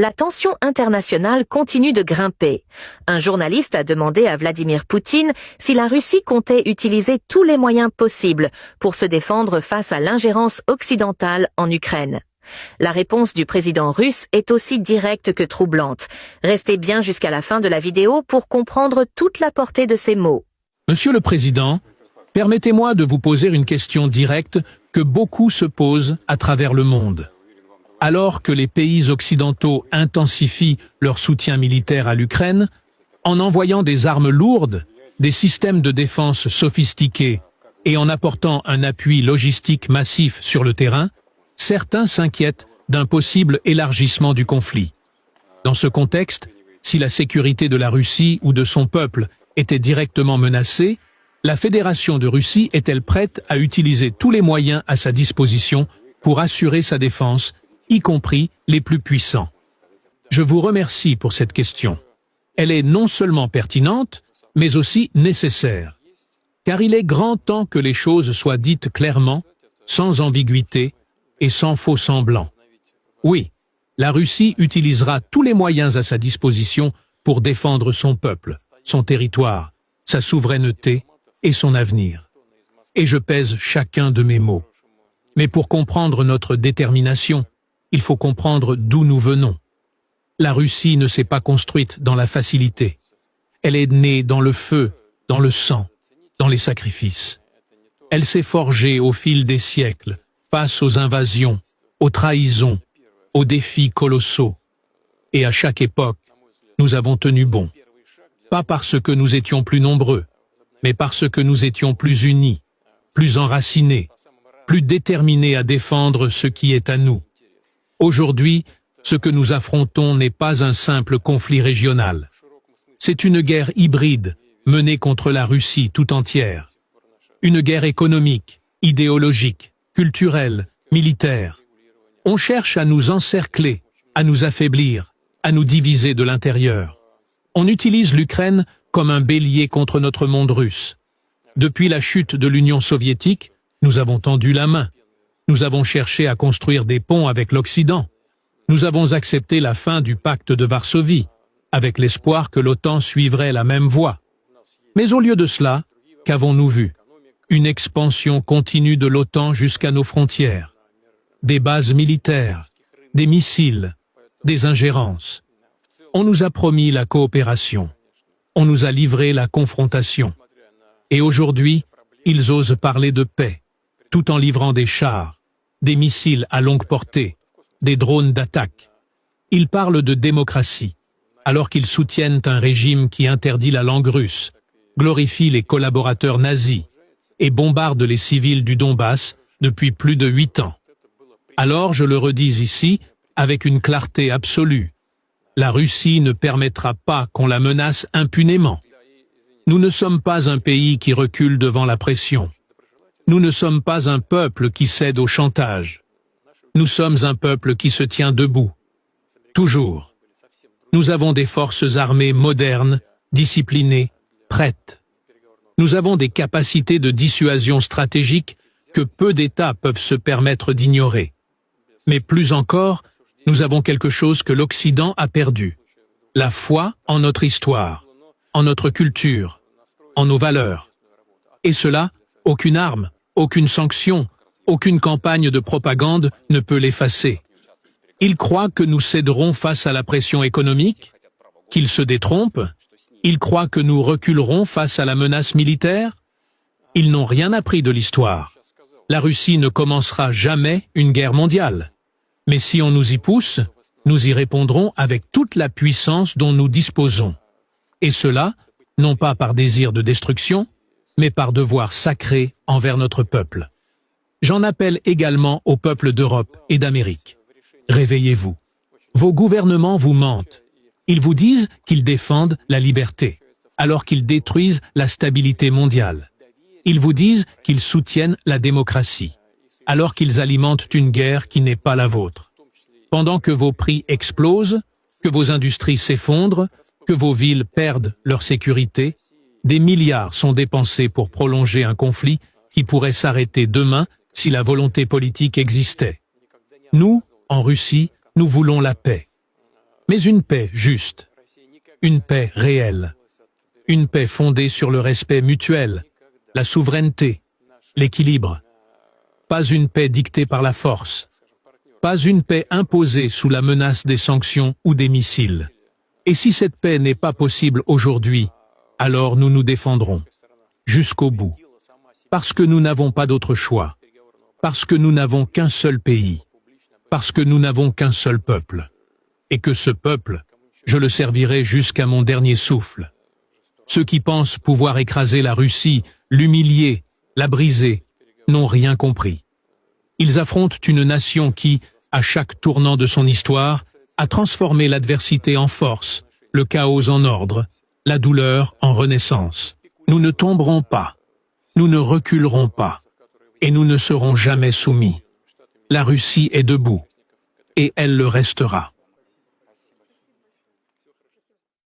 La tension internationale continue de grimper. Un journaliste a demandé à Vladimir Poutine si la Russie comptait utiliser tous les moyens possibles pour se défendre face à l'ingérence occidentale en Ukraine. La réponse du président russe est aussi directe que troublante. Restez bien jusqu'à la fin de la vidéo pour comprendre toute la portée de ces mots. Monsieur le Président, permettez-moi de vous poser une question directe que beaucoup se posent à travers le monde. Alors que les pays occidentaux intensifient leur soutien militaire à l'Ukraine, en envoyant des armes lourdes, des systèmes de défense sophistiqués et en apportant un appui logistique massif sur le terrain, certains s'inquiètent d'un possible élargissement du conflit. Dans ce contexte, si la sécurité de la Russie ou de son peuple était directement menacée, la Fédération de Russie est-elle prête à utiliser tous les moyens à sa disposition pour assurer sa défense, y compris les plus puissants? Je vous remercie pour cette question. Elle est non seulement pertinente, mais aussi nécessaire. Car il est grand temps que les choses soient dites clairement, sans ambiguïté et sans faux semblants. Oui, la Russie utilisera tous les moyens à sa disposition pour défendre son peuple, son territoire, sa souveraineté et son avenir. Et je pèse chacun de mes mots. Mais pour comprendre notre détermination, il faut comprendre d'où nous venons. La Russie ne s'est pas construite dans la facilité. Elle est née dans le feu, dans le sang, dans les sacrifices. Elle s'est forgée au fil des siècles, face aux invasions, aux trahisons, aux défis colossaux. Et à chaque époque, nous avons tenu bon. Pas parce que nous étions plus nombreux, mais parce que nous étions plus unis, plus enracinés, plus déterminés à défendre ce qui est à nous. Aujourd'hui, ce que nous affrontons n'est pas un simple conflit régional. C'est une guerre hybride menée contre la Russie tout entière. Une guerre économique, idéologique, culturelle, militaire. On cherche à nous encercler, à nous affaiblir, à nous diviser de l'intérieur. On utilise l'Ukraine comme un bélier contre notre monde russe. Depuis la chute de l'Union soviétique, nous avons tendu la main. Nous avons cherché à construire des ponts avec l'Occident. Nous avons accepté la fin du pacte de Varsovie, avec l'espoir que l'OTAN suivrait la même voie. Mais au lieu de cela, qu'avons-nous vu? Une expansion continue de l'OTAN jusqu'à nos frontières. Des bases militaires, des missiles, des ingérences. On nous a promis la coopération. On nous a livré la confrontation. Et aujourd'hui, ils osent parler de paix, tout en livrant des chars, des missiles à longue portée, des drones d'attaque. Ils parlent de démocratie, alors qu'ils soutiennent un régime qui interdit la langue russe, glorifie les collaborateurs nazis, et bombarde les civils du Donbass depuis plus de 8 ans. Alors, je le redis ici, avec une clarté absolue, la Russie ne permettra pas qu'on la menace impunément. Nous ne sommes pas un pays qui recule devant la pression. Nous ne sommes pas un peuple qui cède au chantage. Nous sommes un peuple qui se tient debout. Toujours. Nous avons des forces armées modernes, disciplinées, prêtes. Nous avons des capacités de dissuasion stratégique que peu d'États peuvent se permettre d'ignorer. Mais plus encore, nous avons quelque chose que l'Occident a perdu. La foi en notre histoire, en notre culture, en nos valeurs. Et cela, aucune arme, aucune sanction, aucune campagne de propagande ne peut l'effacer. Ils croient que nous céderons face à la pression économique, qu'ils se détrompent. Ils croient que nous reculerons face à la menace militaire. Ils n'ont rien appris de l'histoire. La Russie ne commencera jamais une guerre mondiale. Mais si on nous y pousse, nous y répondrons avec toute la puissance dont nous disposons. Et cela, non pas par désir de destruction, mais par devoir sacré envers notre peuple. J'en appelle également au peuple d'Europe et d'Amérique. Réveillez-vous. Vos gouvernements vous mentent. Ils vous disent qu'ils défendent la liberté, alors qu'ils détruisent la stabilité mondiale. Ils vous disent qu'ils soutiennent la démocratie, alors qu'ils alimentent une guerre qui n'est pas la vôtre. Pendant que vos prix explosent, que vos industries s'effondrent, que vos villes perdent leur sécurité, des milliards sont dépensés pour prolonger un conflit qui pourrait s'arrêter demain si la volonté politique existait. Nous, en Russie, nous voulons la paix. mais une paix juste, une paix réelle, une paix fondée sur le respect mutuel, la souveraineté, l'équilibre. Pas une paix dictée par la force, pas une paix imposée sous la menace des sanctions ou des missiles. Et si cette paix n'est pas possible aujourd'hui, alors nous nous défendrons, jusqu'au bout, parce que nous n'avons pas d'autre choix, parce que nous n'avons qu'un seul pays, parce que nous n'avons qu'un seul peuple, et que ce peuple, je le servirai jusqu'à mon dernier souffle. Ceux qui pensent pouvoir écraser la Russie, l'humilier, la briser, n'ont rien compris. Ils affrontent une nation qui, à chaque tournant de son histoire, a transformé l'adversité en force, le chaos en ordre, la douleur en renaissance. Nous ne tomberons pas, nous ne reculerons pas, et nous ne serons jamais soumis. La Russie est debout, et elle le restera.